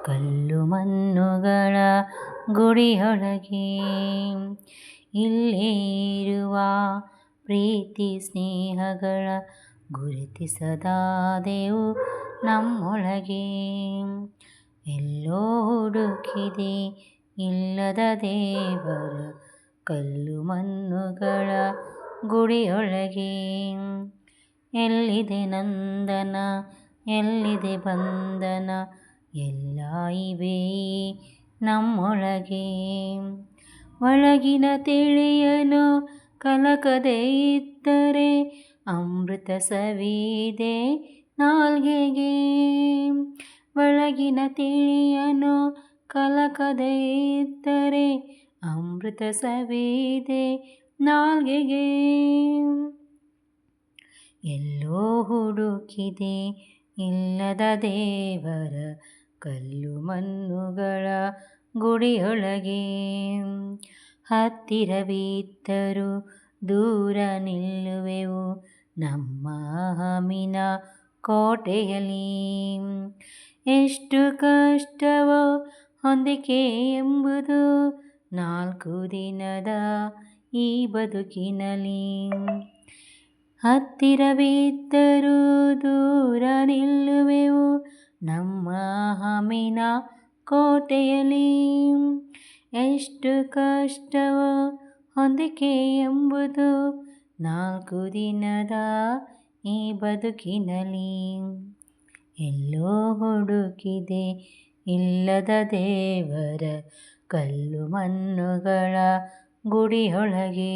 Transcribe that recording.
ಕಲ್ಲು ಮಣ್ಣುಗಳ ಗುಡಿಯೊಳಗೆ ಇಲ್ಲೇ ಇರುವ ಪ್ರೀತಿ ಸ್ನೇಹಗಳ ಗುರುತಿಸದಾದೆವು ನಮ್ಮೊಳಗೆ. ಎಲ್ಲೋ ಹುಡುಕಿದೆ ಇಲ್ಲದ ದೇವರ ಕಲ್ಲು ಮಣ್ಣುಗಳ ಗುಡಿಯೊಳಗೆ. ಎಲ್ಲಿದೆ ನಂದನ, ಎಲ್ಲಿದೆ ಬಂಧನ, ಎಲ್ಲ ಇವೆ ನಮ್ಮೊಳಗೆ. ಒಳಗಿನ ತಿಳಿಯನು ಕಲಕದೆ ಇದ್ದರೆ ಅಮೃತ ಸವಿದೆ ನಾಲ್ಗೆಗೆ. ಒಳಗಿನ ತಿಳಿಯನು ಕಲಕದೆ ಇದ್ದರೆ ಅಮೃತ ಸವಿದೆ ನಾಲ್ಗೆಗೆ. ಎಲ್ಲೋ ಹುಡುಕಿದೆ ಇಲ್ಲದ ದೇವರ ಕಲ್ಲು ಮಣ್ಣುಗಳ ಗುಡಿಯೊಳಗೆ. ಹತ್ತಿರವಿದ್ದರೂ ದೂರ ನಿಲ್ಲುವೆವು ನಮ್ಮ ಹಮಿನ ಕೋಟೆಯಲ್ಲಿ. ಎಷ್ಟು ಕಷ್ಟವೋ ಹೊಂದಿಕೆ ಎಂಬುದು 4 ದಿನದ ಈ ಬದುಕಿನಲ್ಲಿ. ಹತ್ತಿರವಿದ್ದರೂ ದೂರ ನಿಲ್ಲುವೆವು ನಮ್ಮ ಹಮಿನ ಕೋಟೆಯಲ್ಲಿ. ಎಷ್ಟು ಕಷ್ಟವೋ ಹೊಂದಿಕೆ ಎಂಬುದು 4 ದಿನದ ಈ ಬದುಕಿನಲ್ಲಿ. ಎಲ್ಲೋ ಹುಡುಕಿದೆ ಇಲ್ಲದ ದೇವರ ಕಲ್ಲು ಮಣ್ಣುಗಳ ಗುಡಿಯೊಳಗೆ.